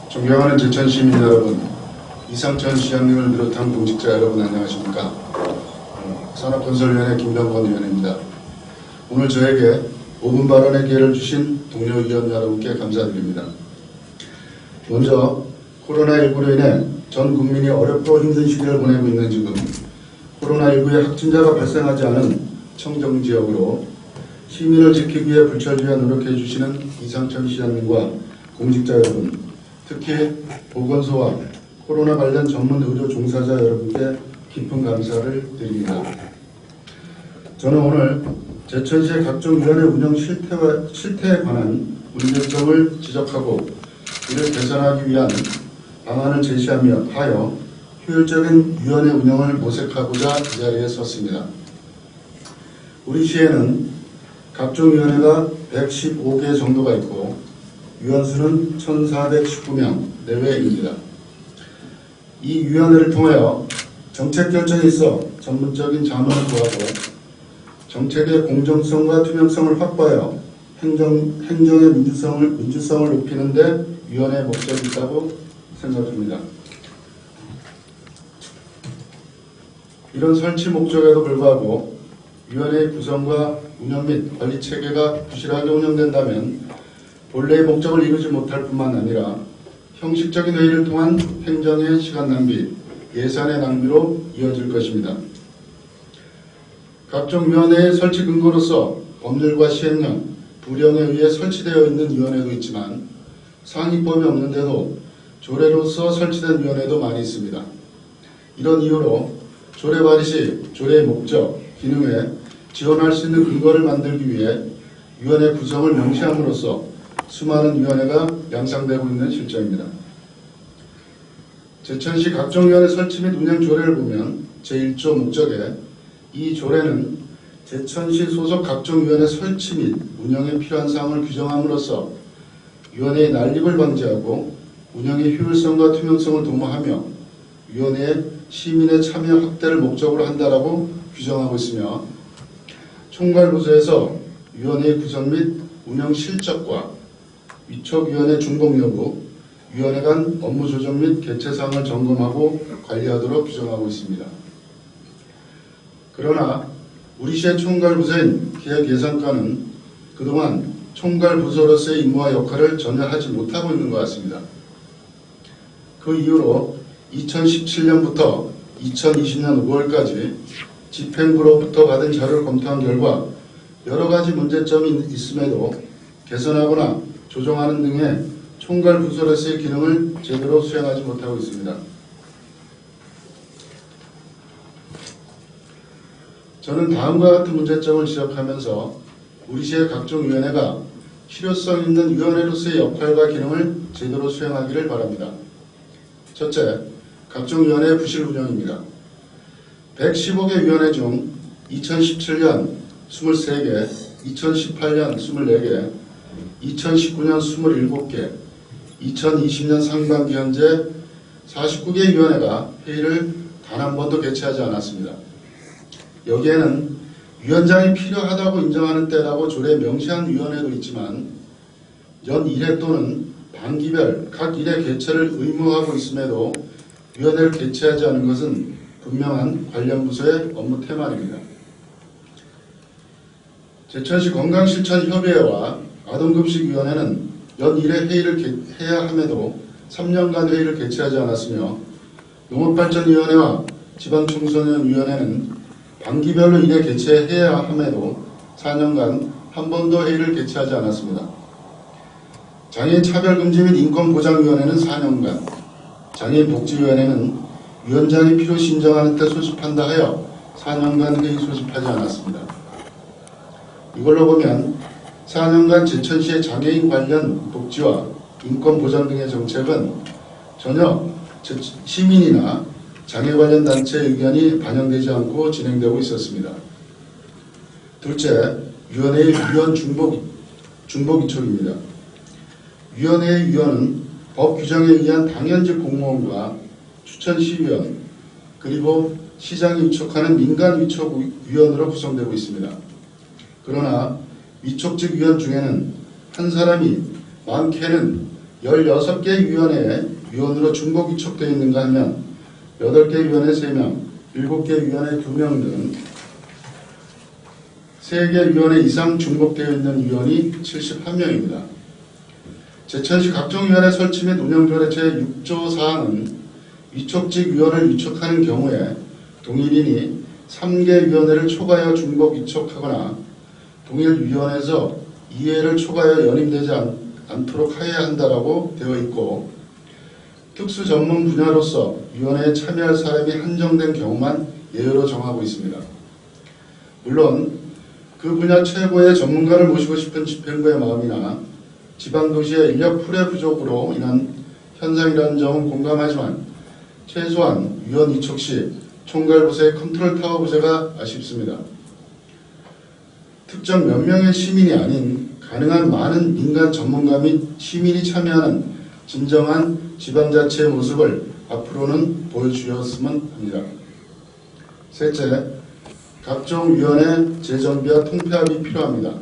존경하는 제천 시민 여러분, 이상천 시장님을 비롯한 공직자 여러분 안녕하십니까? 산업건설위원회 김병건 위원입니다. 오늘 저에게 5분 발언의 기회를 주신 동료 위원 여러분께 감사드립니다. 먼저 코로나19로 인해 전 국민이 어렵고 힘든 시기를 보내고 있는 지금 코로나19의 확진자가 발생하지 않은 청정지역으로 시민을 지키기 위해 불철주야 노력해 주시는 이상천 시장님과 공직자 여러분, 특히 보건소와 코로나 관련 전문 의료 종사자 여러분께 깊은 감사를 드립니다. 저는 오늘 제천시의 각종 위원회 운영 실태에 관한 문제점을 지적하고 이를 개선하기 위한 방안을 제시하며 효율적인 위원회 운영을 모색하고자 이 자리에 섰습니다. 우리 시에는 각종 위원회가 115개 정도가 있고 위원수는 1,419명 내외입니다. 이 위원회를 통하여 정책 결정에 있어 전문적인 자문을 구하고 정책의 공정성과 투명성을 확보하여 행정의 민주성을 높이는 데 위원회의 목적이 있다고 생각합니다. 이런 설치 목적에도 불구하고 위원회의 구성과 운영 및 관리 체계가 부실하게 운영된다면 본래의 목적을 이루지 못할 뿐만 아니라 형식적인 회의를 통한 행정의 시간 낭비, 예산의 낭비로 이어질 것입니다. 각종 위원회의 설치 근거로서 법률과 시행령, 부령에 의해 설치되어 있는 위원회도 있지만 상위법이 없는데도 조례로서 설치된 위원회도 많이 있습니다. 이런 이유로 조례 발의 시 조례의 목적, 기능에 지원할 수 있는 근거를 만들기 위해 위원회 구성을 명시함으로써 수많은 위원회가 양상되고 있는 실정입니다. 제천시 각종위원회 설치 및 운영 조례를 보면 제1조 목적에 이 조례는 제천시 소속 각종위원회 설치 및 운영에 필요한 사항을 규정함으로써 위원회의 난립을 방지하고 운영의 효율성과 투명성을 도모하며 위원회의 시민의 참여 확대를 목적으로 한다라고 규정하고 있으며 총괄부서에서 위원회의 구성 및 운영 실적과 위촉위원회 준공 여부, 위원회 간 업무 조정 및 개최 사항을 점검하고 관리하도록 규정하고 있습니다. 그러나 우리 시의 총괄부서인 기획예산과는 그동안 총괄부서로서의 임무와 역할을 전혀 하지 못하고 있는 것 같습니다. 그 이후로 2017년부터 2020년 5월까지 집행부로부터 받은 자료를 검토한 결과 여러 가지 문제점이 있음에도 개선하거나 조정하는 등의 총괄부서로서의 기능을 제대로 수행하지 못하고 있습니다. 저는 다음과 같은 문제점을 지적하면서 우리 시의 각종 위원회가 실효성 있는 위원회로서의 역할과 기능을 제대로 수행하기를 바랍니다. 첫째, 각종 위원회의 부실 운영입니다. 115개 위원회 중 2017년 23개, 2018년 24개, 2019년 27개, 2020년 상반기 현재 49개 위원회가 회의를 단 한 번도 개최하지 않았습니다. 여기에는 위원장이 필요하다고 인정하는 때라고 조례에 명시한 위원회도 있지만 연 1회 또는 반기별 각 1회 개최를 의무하고 있음에도 위원회를 개최하지 않은 것은 분명한 관련 부서의 업무 태만입니다. 제천시 건강실천협의회와 아동급식위원회는 연 1회 회의를 해야 함에도 3년간 회의를 개최하지 않았으며 농업발전위원회와 지방청소년위원회는 반기별로 1회 개최해야 함에도 4년간 한 번도 회의를 개최하지 않았습니다. 장애인 차별금지 및 인권보장위원회는 4년간, 장애인복지위원회는 위원장이 필요시 인정하는 때 소집한다 하여 4년간 회의 소집하지 않았습니다. 이걸로 보면 4년간 제천시의 장애인 관련 복지와 인권 보장 등의 정책은 전혀 시민이나 장애 관련 단체의 의견이 반영되지 않고 진행되고 있었습니다. 둘째, 위원회의 위원 중복 위촉입니다. 위원회의 위원은 법 규정에 의한 당연직 공무원과 추천시위원 그리고 시장이 위촉하는 민간 위촉위원으로 구성되고 있습니다. 그러나 위촉직 위원 중에는 한 사람이 많게는 16개 위원회에 위원으로 중복 위촉되어 있는가 하면 8개 위원회 3명, 7개 위원회 2명 등 3개 위원회 이상 중복되어 있는 위원이 71명입니다. 제천시 각종위원회 설치 및 운영조례 제6조 사항은 위촉직 위원을 위촉하는 경우에 동일인이 3개 위원회를 초과하여 중복 위촉하거나 동일 위원회에서 2회를 초과하여 연임되지 않도록 하여야 한다라고 되어 있고, 특수 전문 분야로서 위원회에 참여할 사람이 한정된 경우만 예외로 정하고 있습니다. 물론 그 분야 최고의 전문가를 모시고 싶은 집행부의 마음이나 지방도시의 인력 풀의 부족으로 인한 현상이라는 점은 공감하지만 최소한 위원 위촉 시 총괄부서의 컨트롤 타워 부재가 아쉽습니다. 특정 몇 명의 시민이 아닌 가능한 많은 민간 전문가 및 시민이 참여하는 진정한 지방자치의 모습을 앞으로는 보여주었으면 합니다. 셋째, 각종 위원회 재정비와 통폐합이 필요합니다.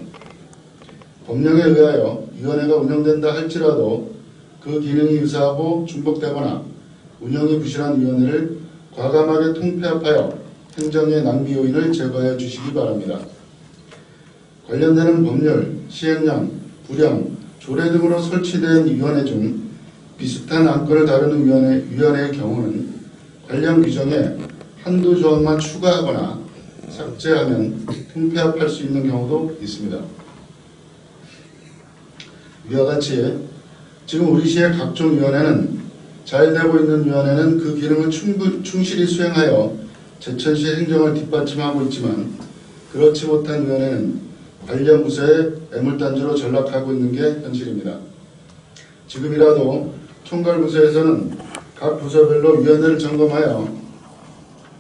법령에 의하여 위원회가 운영된다 할지라도 그 기능이 유사하고 중복되거나 운영이 부실한 위원회를 과감하게 통폐합하여 행정의 낭비 요인을 제거해 주시기 바랍니다. 관련되는 법률, 시행령, 부령, 조례 등으로 설치된 위원회 중 비슷한 안건을 다루는 위원회의 경우는 관련 규정에 한두 조항만 추가하거나 삭제하면 통폐합할 수 있는 경우도 있습니다. 이와 같이 지금 우리 시의 각종 위원회는 잘 되고 있는 위원회는 그 기능을 충실히 수행하여 제천시 행정을 뒷받침하고 있지만, 그렇지 못한 위원회는 관련 부서의 애물단지로 전락하고 있는 게 현실입니다. 지금이라도 총괄부서에서는 각 부서별로 위원회를 점검하여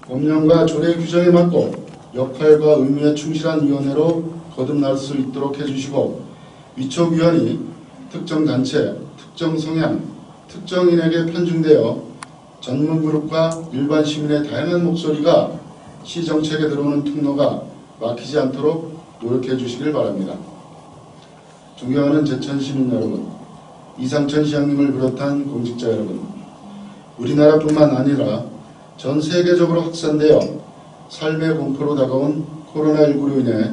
법령과 조례 규정에 맞고 역할과 의무에 충실한 위원회로 거듭날 수 있도록 해주시고, 위촉위원이 특정 단체, 특정 성향, 특정인에게 편중되어 전문그룹과 일반 시민의 다양한 목소리가 시정책에 들어오는 통로가 막히지 않도록 노력해 주시길 바랍니다. 존경하는 제천 시민 여러분, 이상천 시장님을 비롯한 공직자 여러분, 우리나라뿐만 아니라 전 세계적으로 확산되어 삶의 공포로 다가온 코로나19로 인해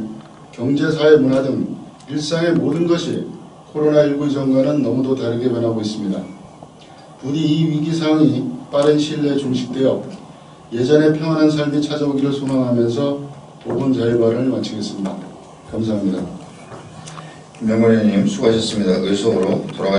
경제, 사회, 문화 등 일상의 모든 것이 코로나19 이전과는 너무도 다르게 변하고 있습니다. 부디 이 위기 상황이 빠른 시일 내에 종식되어 예전의 평안한 삶이 찾아오기를 소망하면서 보건자유발언을 마치겠습니다. 감사합니다. 김명건 의원님 수고하셨습니다. 의소로 돌아가